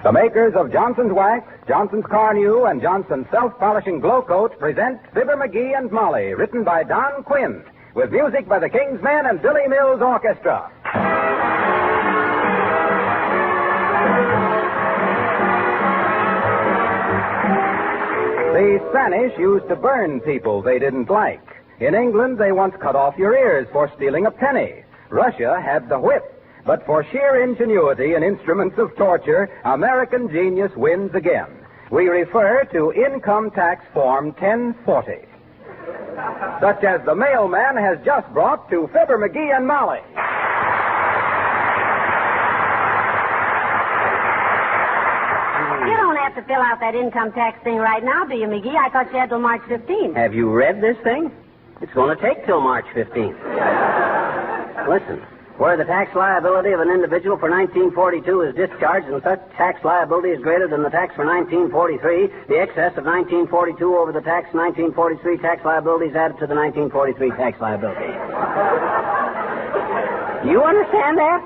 The makers of Johnson's Wax, Johnson's Carnew, and Johnson's Self-Polishing Glow Coat present Fibber McGee and Molly, written by Don Quinn, with music by the King's Men and Billy Mills Orchestra. The Spanish used to burn people they didn't like. In England, they once cut off your ears for stealing a penny. Russia had the whip. But for sheer ingenuity in instruments of torture, American genius wins again. We refer to Income Tax Form 1040. Such as the mailman has just brought to Fibber McGee and Molly. You don't have to fill out that income tax thing right now, do you, McGee? I thought you had till March 15th. Have you read this thing? It's going to take till March 15th. Listen. Where the tax liability of an individual for 1942 is discharged and such tax liability is greater than the tax for 1943, the excess of 1942 over the tax 1943 tax liability is added to the 1943 tax liability. You understand that?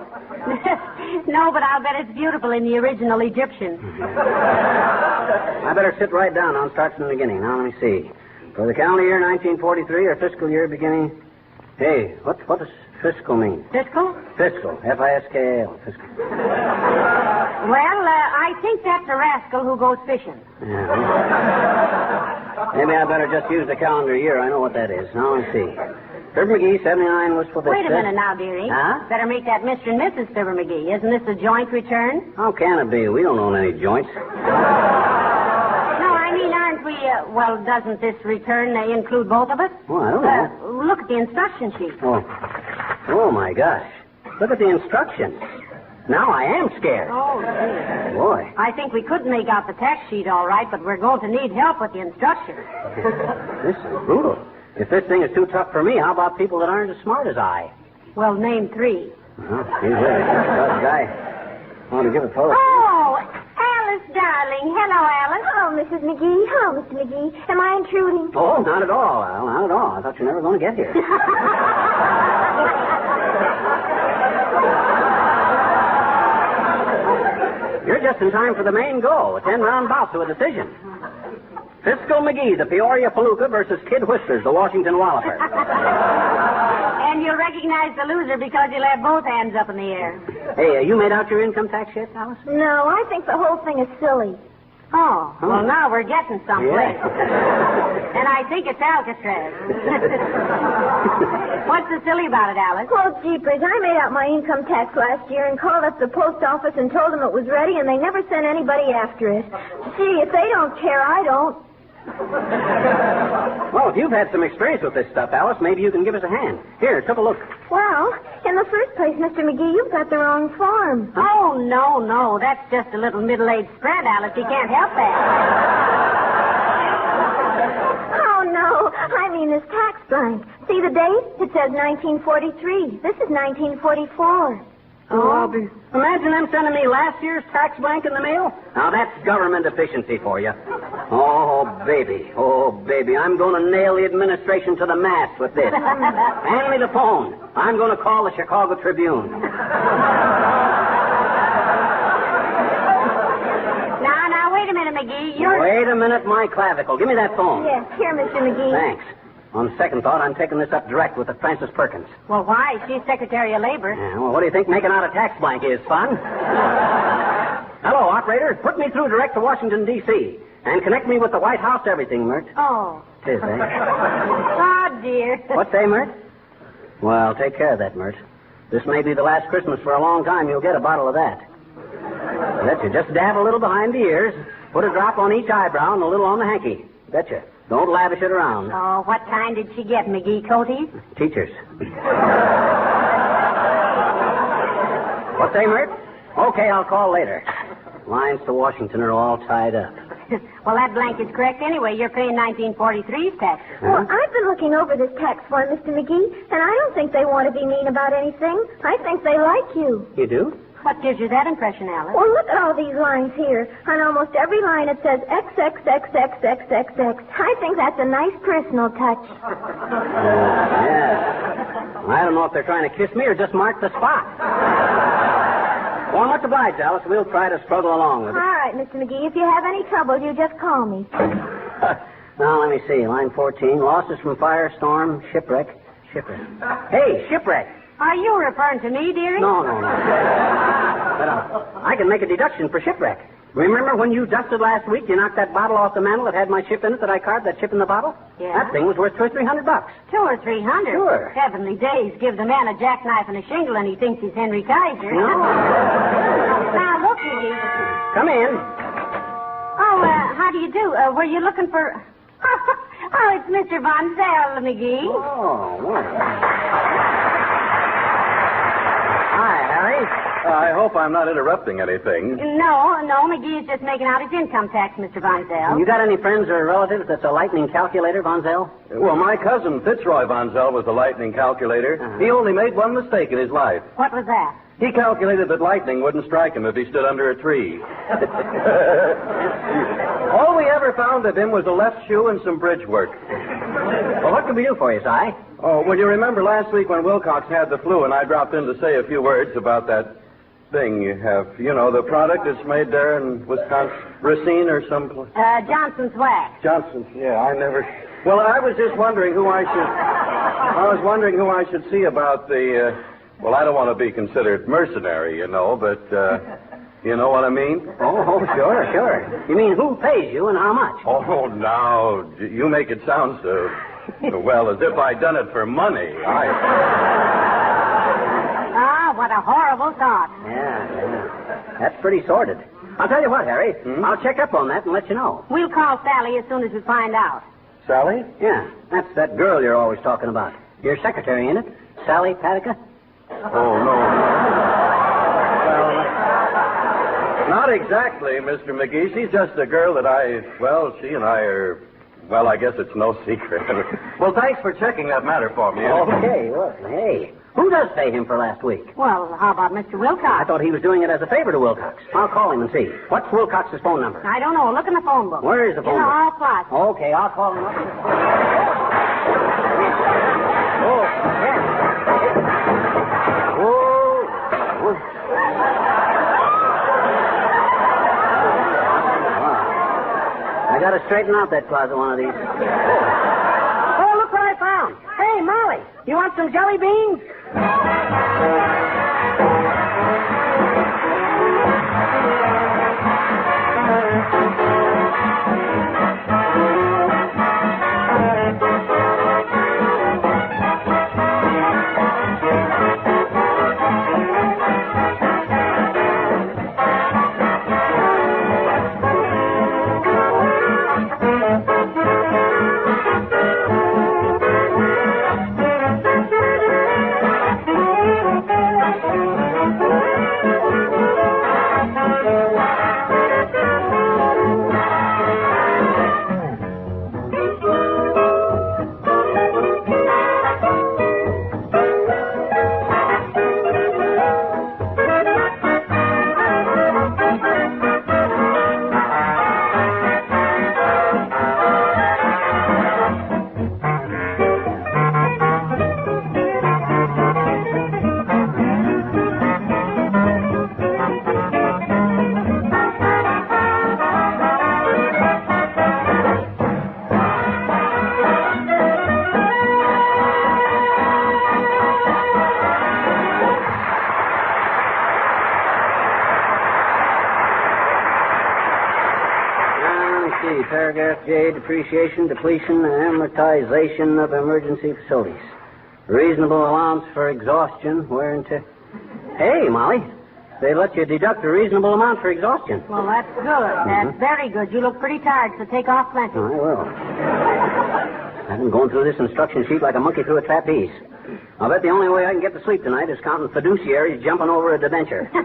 No, but I'll bet it's beautiful in the original Egyptian. I better sit right down. I'll start from the beginning. Now, let me see. For the calendar year 1943 or fiscal year beginning... Hey, what does fiscal mean? Fiscal? Fiscal. F-I-S-K-A-L. Fiscal. Well, I think that's a rascal who goes fishing. Yeah. Maybe I better just use the calendar year. I know what that is. Now, let's see. Fibber McGee, 79 was for this. Wait a minute now, dearie. Huh? Better make that Mr. and Mrs. Fibber McGee. Isn't this a joint return? How can it be? We don't own any joints. No, I mean, aren't we... well, doesn't this return include both of us? Well, I don't know. Look at the instruction sheet. Oh, my gosh. Look at the instructions. Now I am scared. Oh, dear. Boy. I think we could make out the tax sheet all right, but we're going to need help with the instructions. This is brutal. If this thing is too tough for me, how about people that aren't as smart as I? Well, name three. Well, he's really a guy. I want to give a photo. Oh, Alice, darling. Hello, Alice. Hello, Mrs. McGee. Hello, Mr. McGee. Am I intruding? Oh, not at all, Al. Not at all. I thought you were never going to get here. You're just in time for the main goal, a 10-round bout to a decision. Fiscal McGee, the Peoria Palooka versus Kid Whiskers, the Washington Walloper. And you'll recognize the loser because he'll have both hands up in the air. Hey, you made out your income tax yet, Alice? No, I think the whole thing is silly. Oh, well, now we're getting someplace. Yeah. And I think it's Alcatraz. What's so silly about it, Alice? Well, jeepers, I made out my income tax last year and called up the post office and told them it was ready, and they never sent anybody after it. Gee, if they don't care, I don't. Well, if you've had some experience with this stuff, Alice, maybe you can give us a hand. Here, take a look. Well, in the first place, Mr. McGee, you've got the wrong form. Oh, no. That's just a little middle-aged spread, Alice. You can't help that. Oh, no. I mean this tax blank. See the date? It says 1943. This is 1944. Oh, imagine them sending me last year's tax blank in the mail. Now, that's government efficiency for you. Oh, baby. I'm going to nail the administration to the mast with this. Hand me the phone. I'm going to call the Chicago Tribune. Now, wait a minute, McGee. Wait a minute, my clavicle. Give me that phone. Yes, here, Mr. McGee. Thanks. On second thought, I'm taking this up direct with the Frances Perkins. Well, why? She's Secretary of Labor. Yeah, well, what do you think making out a tax blank is, fun? Hello, operator. Put me through direct to Washington, D.C. And connect me with the White House everything, Mert. Oh. Tis, eh? Oh, dear. What say, Mert? Well, take care of that, Mert. This may be the last Christmas for a long time. You'll get a bottle of that. Betcha. Just dab a little behind the ears, put a drop on each eyebrow and a little on the hanky. Betcha. Don't lavish it around. Oh, what kind did she get, McGee? Coaties? Teachers. What say, Mert? Okay, I'll call later. Lines to Washington are all tied up. Well, that blank is correct anyway. You're paying 1943's tax. Well, I've been looking over this tax form, Mr. McGee, and I don't think they want to be mean about anything. I think they like you. You do? What gives you that impression, Alice? Well, look at all these lines here. On almost every line it says XXXXXXX. I think that's a nice personal touch. Yeah. I don't know if they're trying to kiss me or just mark the spot. Well, much obliged, Alice. We'll try to struggle along with it. All right, Mr. McGee. If you have any trouble, you just call me. Now, let me see. Line 14. Losses from fire, storm, shipwreck. Hey, shipwreck. Are you referring to me, dearie? No. But I can make a deduction for shipwreck. Remember when you dusted last week, you knocked that bottle off the mantel that had my ship in it that I carved, that ship in the bottle? Yeah. That thing was worth $200 or $300. $200 or $300? Sure. Heavenly days, give the man a jackknife and a shingle and he thinks he's Henry Kaiser. No. Now, look, McGee. Come in. Oh, how do you do? Were you looking for... Oh, it's Mr. Von Zell, McGee. Oh, well. Hi, Harry. I hope I'm not interrupting anything. No, McGee is just making out his income tax, Mr. Von Zell. You got any friends or relatives that's a lightning calculator, Von Zell? Well, my cousin Fitzroy Von Zell was a lightning calculator. He only made one mistake in his life. What was that? He calculated that lightning wouldn't strike him if he stood under a tree. All we ever found of him was a left shoe and some bridge work. Well, what can we do for you, Si? Oh, well, you remember last week when Wilcox had the flu and I dropped in to say a few words about that thing you have. You know, the product that's made there in Wisconsin, Racine or some place. Johnson's Wax. Johnson's, yeah, I never... Well, I was just wondering who I should see about the... Well, I don't want to be considered mercenary, you know, but, you know what I mean? Oh, sure. You mean who pays you and how much? Oh, now, you make it sound so, well, as if I'd done it for money. Ah, what a horrible thought. Yeah. That's pretty sordid. I'll tell you what, Harry. I'll check up on that and let you know. We'll call Sally as soon as we find out. Sally? Yeah, that's that girl you're always talking about. Your secretary, ain't it? Sally Patica? Oh, no. Well, not exactly, Mr. McGee. She's just a girl that she and I are, well, I guess it's no secret. Well, thanks for checking that matter for me. Okay, well, hey. Who does pay him for last week? Well, how about Mr. Wilcox? I thought he was doing it as a favor to Wilcox. I'll call him and see. What's Wilcox's phone number? I don't know. Look in the phone book. Where is the phone book? All closet. Okay, I'll call him up. I got to straighten out that closet one of these. Oh, look what I found. Hey, Molly, you want some jelly beans? Paragraph J, depreciation, depletion, and amortization of emergency facilities. Reasonable allowance for exhaustion, wear and tear. Hey, Molly, they let you deduct a reasonable amount for exhaustion. Well, that's good. That's very good. You look pretty tired, so take off plenty. I will. I've been going through this instruction sheet like a monkey through a trapeze. I'll bet the only way I can get to sleep tonight is counting fiduciaries jumping over a debenture. Say,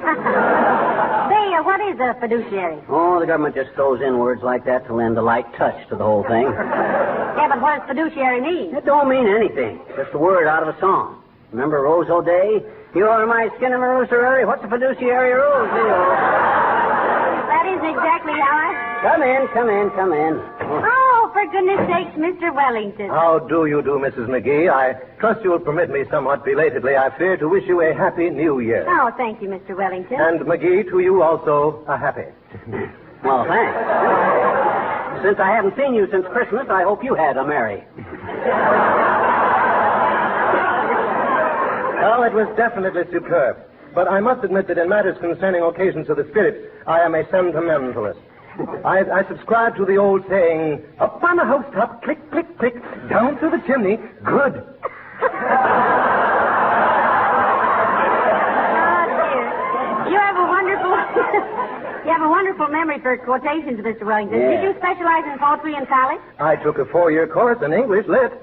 what is a fiduciary? Oh, the government just throws in words like that to lend a light touch to the whole thing. Yeah, but what does fiduciary mean? It don't mean anything. Just a word out of a song. Remember Rose O'Day? You are my skin and roosterary. What's a fiduciary rose? That isn't exactly how I... Come in. Oh, for goodness sakes, Mr. Wellington. How do you do, Mrs. McGee? I trust you will permit me somewhat belatedly, I fear, to wish you a happy new year. Oh, thank you, Mr. Wellington. And, McGee, to you also, a happy. Well, thanks. Since I haven't seen you since Christmas, I hope you had a merry. Well, it was definitely superb. But I must admit that in matters concerning occasions of the spirit, I am a sentimentalist. I subscribe to the old saying, up on the housetop, click, click, click, down through the chimney, good. Oh, dear. You have a wonderful... You have a wonderful memory for quotations, Mr. Wellington. Yeah. Did you specialize in poetry in college? I took a 4-year course in English lit.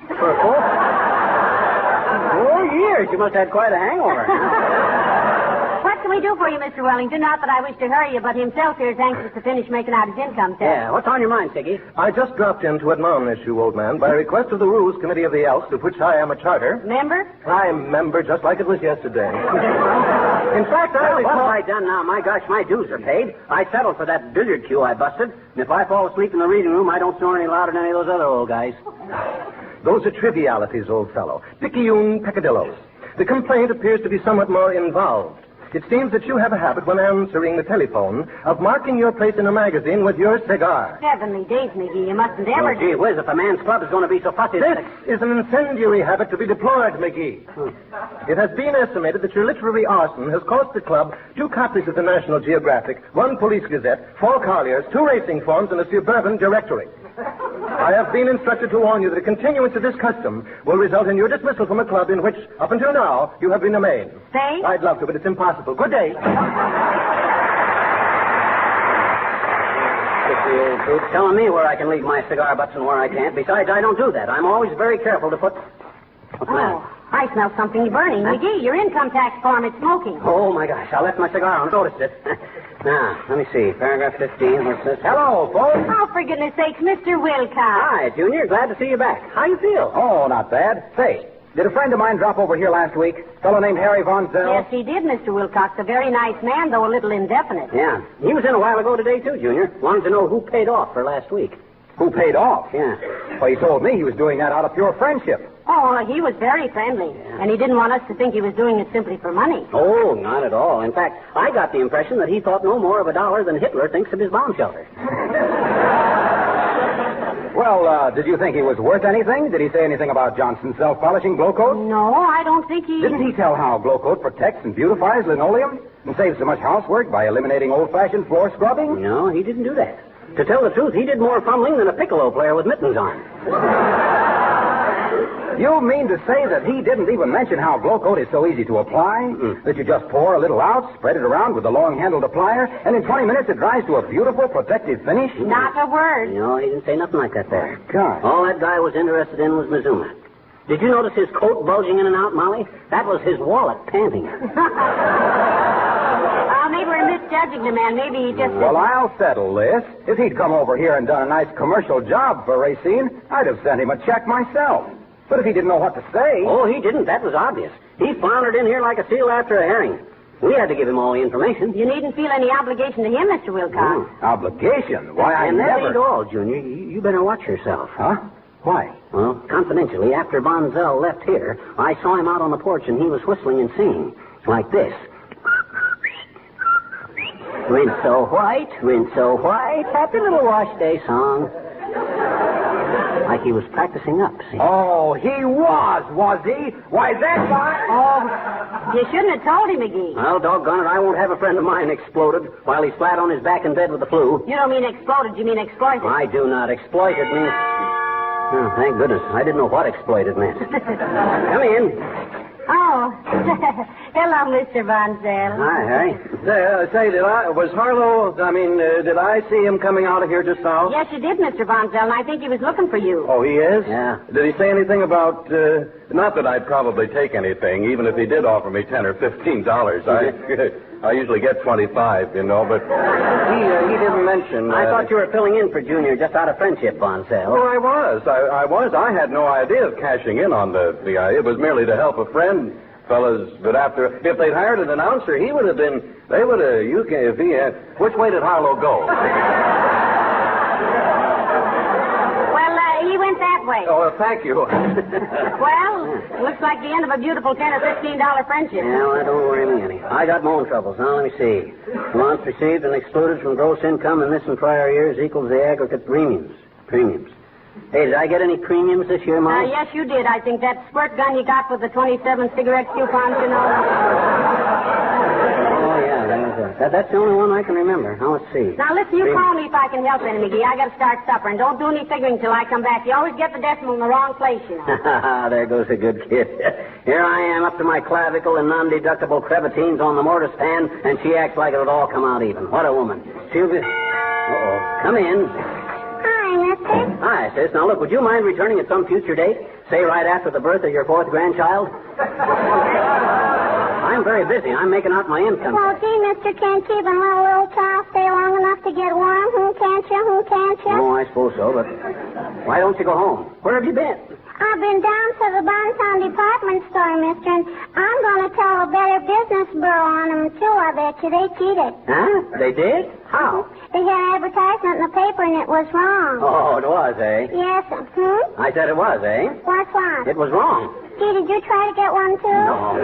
For 4 years. You must have had quite a hangover. What can we do for you, Mr. Wellington? Not that I wish to hurry you, but himself here is anxious to finish making out his income tax. Yeah, what's on your mind, Siggy? I just dropped in to admonish you, old man, by request of the Rules Committee of the Elks, of which I am a charter. Member? I'm member just like it was yesterday. In fact, What have I done now? My gosh, my dues are paid. I settled for that billiard cue I busted. And if I fall asleep in the reading room, I don't snore any louder than any of those other old guys. Those are trivialities, old fellow. Picayune peccadillos. The complaint appears to be somewhat more involved. It seems that you have a habit, when answering the telephone, of marking your place in a magazine with your cigar. Heavenly days, McGee. You mustn't ever... Oh, gee whiz, if a man's club is going to be so fussy... This is an incendiary habit to be deplored, McGee. It has been estimated that your literary arson has cost the club 2 copies of the National Geographic, 1 Police Gazette, 4 Colliers, 2 racing forms, and a suburban directory. I have been instructed to warn you that a continuance of this custom will result in your dismissal from a club in which, up until now, you have been a maid. Stay? I'd love to, but it's impossible. Good day. The old brute telling me where I can leave my cigar butts and where I can't. Besides, I don't do that. I'm always very careful to put... What's the matter? I smell something burning. Huh? McGee, your income tax form, it's smoking. Oh, my gosh. I left my cigar on. Noticed it. Now, let me see. Paragraph 15. What's this? Hello, folks. Oh, for goodness sakes, Mr. Wilcox. Hi, Junior. Glad to see you back. How you feel? Oh, not bad. Say, did a friend of mine drop over here last week? Fellow named Harry Von Zell? Yes, he did, Mr. Wilcox. A very nice man, though a little indefinite. Yeah. He was in a while ago today, too, Junior. Wanted to know who paid off for last week. Who paid off? Yeah. Well, he told me he was doing that out of pure friendship. Oh, he was very friendly. And he didn't want us to think he was doing it simply for money. Oh, not at all. In fact, I got the impression that he thought no more of a dollar than Hitler thinks of his bomb shelter. Well, did you think he was worth anything? Did he say anything about Johnson's self-polishing glow coat? No, I don't think he... Didn't he tell how glow coat protects and beautifies linoleum and saves so much housework by eliminating old-fashioned floor scrubbing? No, he didn't do that. To tell the truth, he did more fumbling than a piccolo player with mittens on. You mean to say that he didn't even mention how glow coat is so easy to apply? That you just pour a little out, spread it around with a long-handled applier, and in 20 minutes it dries to a beautiful protective finish? Not a word. No, he didn't say nothing like that there. God. All that guy was interested in was Mizuma. Did you notice his coat bulging in and out, Molly? That was his wallet panting. Maybe we're misjudging the man. Maybe he just... Well, I'll settle this. If he'd come over here and done a nice commercial job for Racine, I'd have sent him a check myself. But if he didn't know what to say... Oh, he didn't. That was obvious. He floundered in here like a seal after a herring. We had to give him all the information. You needn't feel any obligation to him, Mr. Wilcox. Obligation? Why, I and that never... ain't all, Junior. You better watch yourself. Huh? Why? Well, confidentially, after Bonzell left here, I saw him out on the porch and he was whistling and singing. Like this. Rinse so white, happy little wash day song. Like he was practicing up, see? Oh, he was he? Why, that guy... Oh, you shouldn't have told him, McGee. Well, doggone it, I won't have a friend of mine exploded while he's flat on his back in bed with the flu. You don't mean exploded, you mean exploited. I do not. Exploited means... Oh, thank goodness. I didn't know what exploited meant. Come in. Oh. Hello, Mr. Von Zell. Hi, Harry. Say, did I see him coming out of here just now? Yes, you did, Mr. Von Zell, and I think he was looking for you. Oh, he is? Yeah. Did he say anything about, not that I'd probably take anything, even if he did offer me $10 or $15. I usually get 25, you know, but he didn't mention... I thought you were filling in for Junior just out of friendship, Bonzell. Oh, I was. I had no idea of cashing in on the idea. It was merely to help a friend, fellas. But if they'd hired an announcer, he would have been... They would have... Which way did Harlow go? that way. Oh, thank you. Well, looks like the end of a beautiful $10 or $15 friendship. Yeah, well, don't worry me any. I got my own troubles. Now, let me see. Amounts received and excluded from gross income in this and prior years equals the aggregate premiums. Hey, did I get any premiums this year, Molly? Yes, you did. I think that squirt gun you got with the 27 cigarette coupons, you know. Oh, yeah, that's the only one I can remember. Now, let's see. Now, listen, you call me if I can help any, McGee. I got to start supper, and don't do any figuring till I come back. You always get the decimal in the wrong place, you know. There goes a good kid. Here I am up to my clavicle in non-deductible crevatines on the mortar stand, and she acts like it would all come out even. What a woman. She'll be... Uh-oh. Come in. Hi, mister. Hi, sis. Now, look, would you mind returning at some future date? Say right after the birth of your fourth grandchild? I'm very busy. I'm making out my income. Well, gee, mister, can't you even let a little child stay long enough to get warm? Can't you? Oh, I suppose so, but why don't you go home? Where have you been? I've been down to the Bontown department store, mister, and I'm going to tell a Better Business Bureau on them, too. I bet you they cheated. Huh? They did? How? They had an advertisement in the paper, and it was wrong. Oh, it was, eh? Yes, I said it was, eh? What's wrong? It was wrong. Gee, did you try to get one, too? No.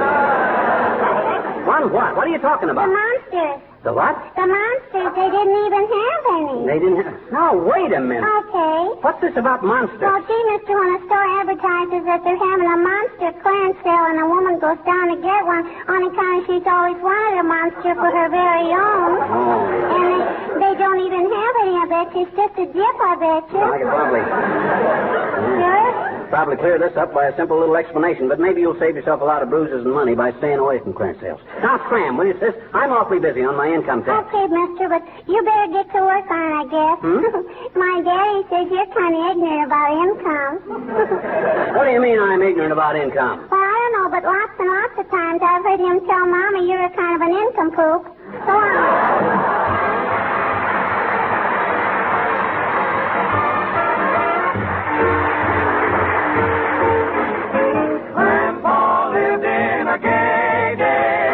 One what? What are you talking about? The monsters. The what? The monsters. They didn't even have any. They didn't have... No, wait a minute. Okay. What's this about monsters? Well, gee, mister, when a store advertises that they're having a monster clearance sale and a woman goes down to get one, on account of she's always wanted a monster for her very own. Oh. And they don't even have any, I bet you. It's just a dip, I bet you. I could probably... Sure? Probably clear this up by a simple little explanation, but maybe you'll save yourself a lot of bruises and money by staying away from clearance sales. Now, scram, will you, sis? I'm awfully busy on my income tax. Okay, mister, but you better get to work on it, I guess. My daddy says you're kind of ignorant about income. What do you mean I'm ignorant about income? Well, I don't know, but lots and lots of times I've heard him tell Mommy you're a kind of an nincompoop. So Grandpa lived in a gay day.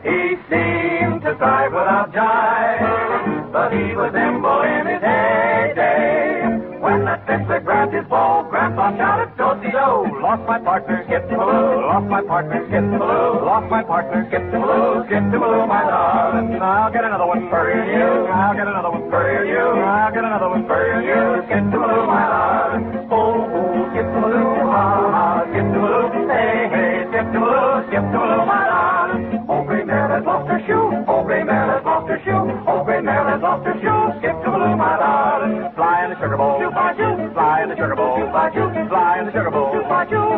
He seemed to thrive without jive, but he was nimble in his heyday. When that fiddler grabbed his bow, Grandpa shouted, "Do-si-do! Lost my partner, skip-to-maloo! Lost my partner, skip-to-maloo! Lost my partner, skip-to-maloo! Skip-to-maloo, my darling! I'll get another one for you! I'll get another one for you! I'll get another one for you! Skip-to-maloo, my darling! Oh, skip-to-maloo, ha-ha! Skip-to-maloo, hey, skip-to-maloo! Skip-to-maloo, my darling! Oh, gray mare has lost her shoe! Oh, gray mare has lost her shoe! Oh, gray mare has lost her shoe! Skip-to-maloo, my darling! Fly in the sugar bowl! Fly in the sugar bowl! Fly in the sugar bowl!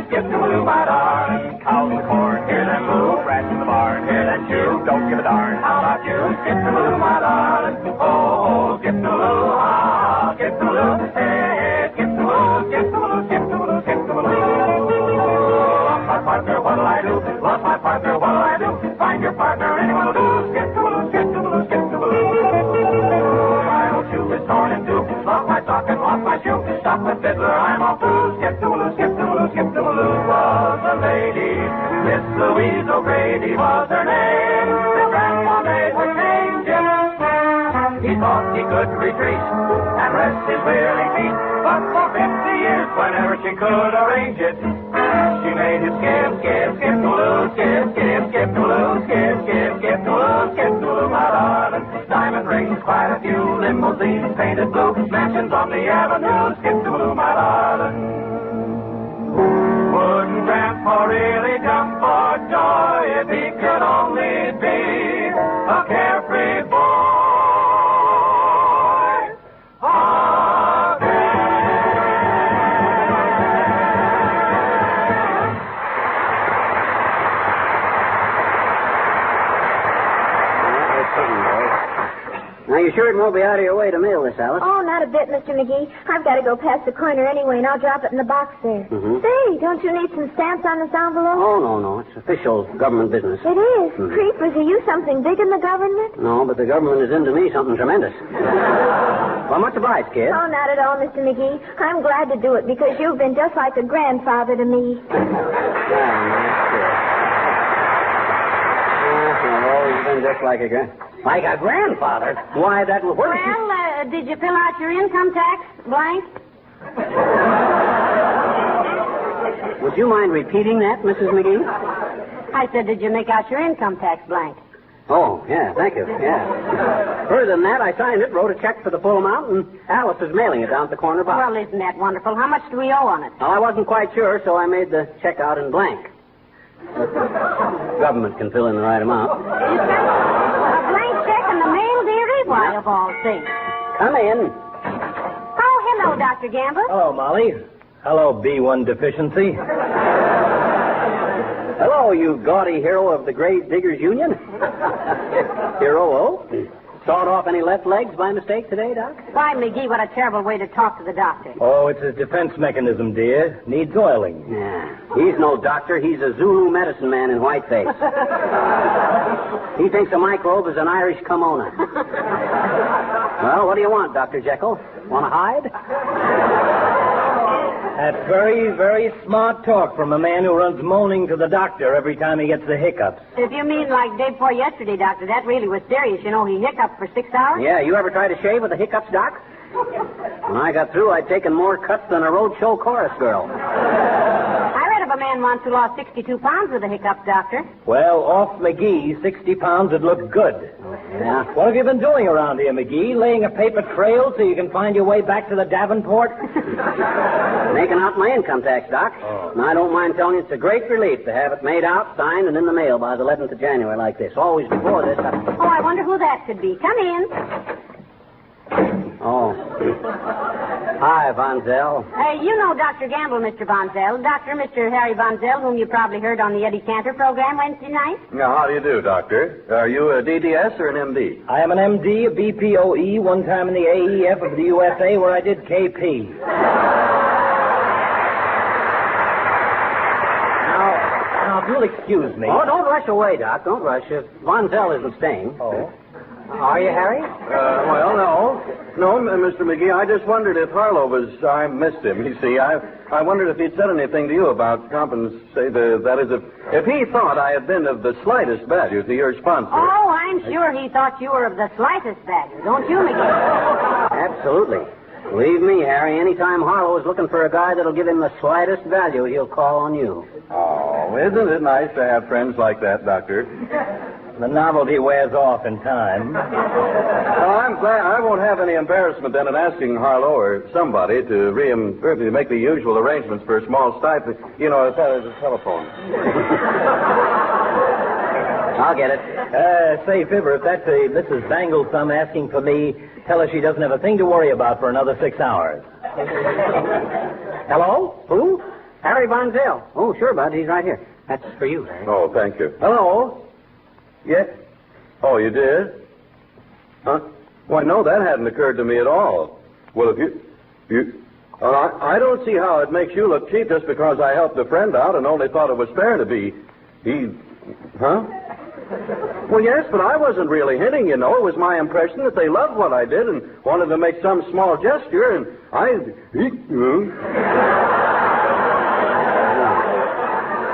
Skip-to-maloo, my darling! Cows in the corn, hear them moo! Rats in the barn, hear them chew! Don't give a darn! How about you? Skip-to-maloo, my darling! Oh, skip-to-maloo, ah, skip-to-maloo! Hey, skip-to-maloo, skip-to-maloo, skip-to-maloo, skip-to-maloo! Lost my partner, what'll I do? Lost my partner, what'll I do? Find your partner, anyone will do! Skip-to-maloo, skip-to-maloo, skip-to-maloo! My old shoe is torn in two. Lost my sock and lost my shoe. Stop the fiddler, I'm off too. Skip-to-maloo, skip-to-maloo, skip-to-maloo was a lady. Miss Louise O'Grady was her name. The grandma made her changes. He thought he could retreat and rest his weary feet. But for 50 years, whenever she could arrange it, she made him skip, skip, skip-to-maloo, skip, skip, skip-to-maloo, skip, skip, skip-to-maloo, skip-to-maloo, my darling. Diamond rings, quite a few limousines painted blue, mansions on the avenue, skip-to-maloo, my darling. Wouldn't Grandpa really jump for joy if he could only be a carefree boy? Now, you sure it won't be out of your way to mail this, Alice? Oh, not a bit, Mr. McGee. I've got to go past the corner anyway, and I'll drop it in the box there. Say, don't you need some stamps on this envelope? Oh, no. It's official government business. It is. Creepers, are you something big in the government? No, but the government is into me something tremendous. Well, much obliged, kid. Oh, not at all, Mr. McGee. I'm glad to do it because you've been just like a grandfather to me. You've been just like a grandfather. Why, that was... Well, did you fill out your income tax blank? Would you mind repeating that, Mrs. McGee? I said, did you make out your income tax blank? Oh, yeah, thank you. Yeah. Further than that, I signed it, wrote a check for the full amount, and Alice is mailing it down at the corner box. Well, isn't that wonderful? How much do we owe on it? Well, I wasn't quite sure, so I made the check out in blank. Government can fill in the right amount. A blank check in the mail, dearie? Why, of all things. Come in. Oh, hello, Dr. Gamble. Hello, Molly. Hello, B1 deficiency. Hello, you gaudy hero of the Grave Diggers Union. Hero, oh? Sawed off any left legs by mistake today, Doc? Why, McGee, what a terrible way to talk to the doctor. Oh, it's his defense mechanism, dear. Needs oiling. Yeah. He's no doctor. He's a Zulu medicine man in whiteface. He thinks a microbe is an Irish kimono. Well, what do you want, Dr. Jekyll? Want to hide? That's very, very smart talk from a man who runs moaning to the doctor every time he gets the hiccups. If you mean like day before yesterday, Doctor, that really was serious. You know, he hiccuped for 6 hours. Yeah, you ever try to shave with the hiccups, Doc? When I got through, I'd taken more cuts than a roadshow chorus girl. I read of a man once who lost 62 pounds with the hiccups, Doctor. Well, off McGee, 60 pounds would look good. Yeah? What have you been doing around here, McGee? Laying a paper trail so you can find your way back to the Davenport? Making out my income tax, Doc. Oh. And I don't mind telling you it's a great relief to have it made out, signed, and in the mail by the 11th of January like this. Always before this. Oh, I wonder who that could be. Come in. Oh. Hi, Von Zell. Hey, you know Dr. Gamble, Mr. Von Zell. Mr. Harry Von Zell, whom you probably heard on the Eddie Cantor program Wednesday night. Now, how do you do, Doctor? Are you a DDS or an MD? I am an MD, a BPOE, one time in the AEF of the USA where I did KP. Now, if you'll excuse me. Oh, don't rush away, Doc. Don't rush. Von Zell isn't staying. Oh. Are you, Harry? Well, no. No, Mr. McGee, I just wondered if Harlow was... I missed him, you see. I wondered if he'd said anything to you about that is, if he thought I had been of the slightest value to your sponsor. Oh, I'm sure he thought you were of the slightest value. Don't you, McGee? Absolutely. Believe me, Harry, anytime Harlow is looking for a guy that'll give him the slightest value, he'll call on you. Oh, isn't it nice to have friends like that, Doctor? The novelty wears off in time. Well, I'm glad I won't have any embarrassment then in asking Harlow or somebody to make the usual arrangements for a small stipend. You know, a telephone. I'll get it. Say, Fibber, if that's a Mrs. Banglesome asking for me, tell her she doesn't have a thing to worry about for another 6 hours. Hello? Who? Harry Von Zell. Oh, sure, bud. He's right here. That's for you, Harry. Oh, thank you. Hello? Yes? Oh, you did? Huh? Why, no, that hadn't occurred to me at all. Well, if I don't see how it makes you look cheap just because I helped a friend out and only thought it was fair to be. Huh? Well, yes, but I wasn't really hinting, you know. It was my impression that they loved what I did and wanted to make some small gesture, and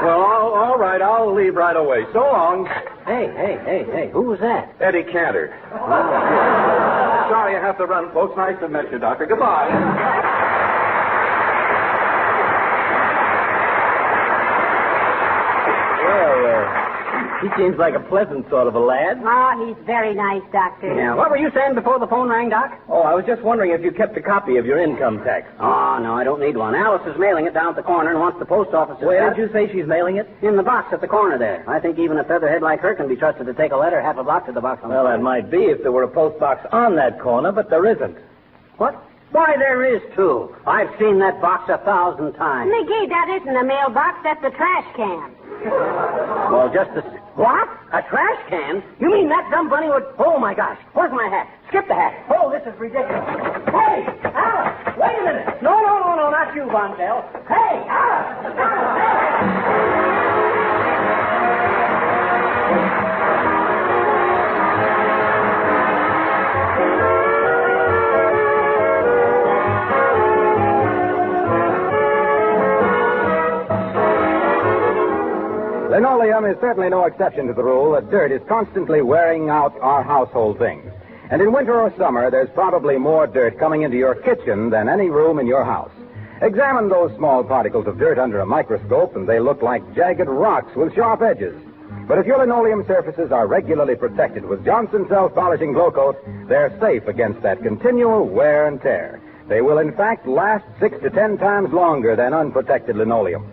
Well, all right, I'll leave right away. So long. Hey, who was that? Eddie Cantor. Sorry I have to run, folks. Nice to meet you, Doctor. Goodbye. He seems like a pleasant sort of a lad. Oh, he's very nice, Doctor. Yeah, what were you saying before the phone rang, Doc? Oh, I was just wondering if you kept a copy of your income tax. Oh, no, I don't need one. Alice is mailing it down at the corner and wants the post office... Where did you say she's mailing it? In the box at the corner there. I think even a featherhead like her can be trusted to take a letter half a block to the box on the Well, corner. that might be if there were a post box on that corner, but there isn't. What? Why, there is, too. I've seen that box 1,000 times. McGee, that isn't a mailbox. That's a trash can. Well, just a... What? A trash can? You mean that dumb bunny would... Oh, my gosh. Where's my hat? Skip the hat. Oh, this is ridiculous. Hey, Alice, wait a minute. No, not you, Von Zell. Hey, Alice. Linoleum is certainly no exception to the rule that dirt is constantly wearing out our household things. And in winter or summer, there's probably more dirt coming into your kitchen than any room in your house. Examine those small particles of dirt under a microscope, and they look like jagged rocks with sharp edges. But if your linoleum surfaces are regularly protected with Johnson Self-Polishing Glow Coat, they're safe against that continual wear and tear. They will, in fact, last 6 to 10 times longer than unprotected linoleum.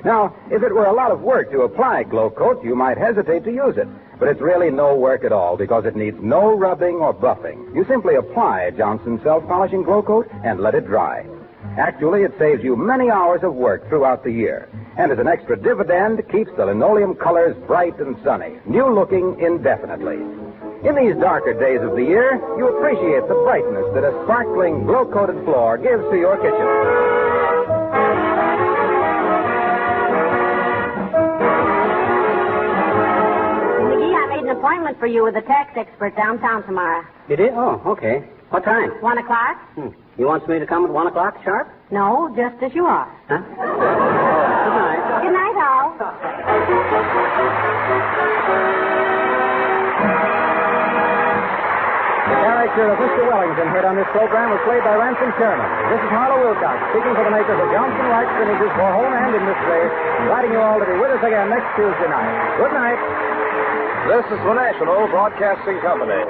Now, if it were a lot of work to apply Glow Coat, you might hesitate to use it. But it's really no work at all because it needs no rubbing or buffing. You simply apply Johnson Self-Polishing Glow Coat and let it dry. Actually, it saves you many hours of work throughout the year. And as an extra dividend, keeps the linoleum colors bright and sunny, new-looking indefinitely. In these darker days of the year, you appreciate the brightness that a sparkling, glow-coated floor gives to your kitchen. McGee, I made an appointment for you with a tax expert downtown tomorrow. You did? Oh, okay. What time? 1 o'clock? You want me to come at 1 o'clock sharp? No, just as you are. Huh? Good night. Good night, all. The character of Mr. Wellington heard on this program was played by Ransom Sherman. This is Harlow Wilcox, speaking for the makers of Johnson White Finishes for Home and Industry, inviting you all to be with us again next Tuesday night. Good night. This is the National Broadcasting Company.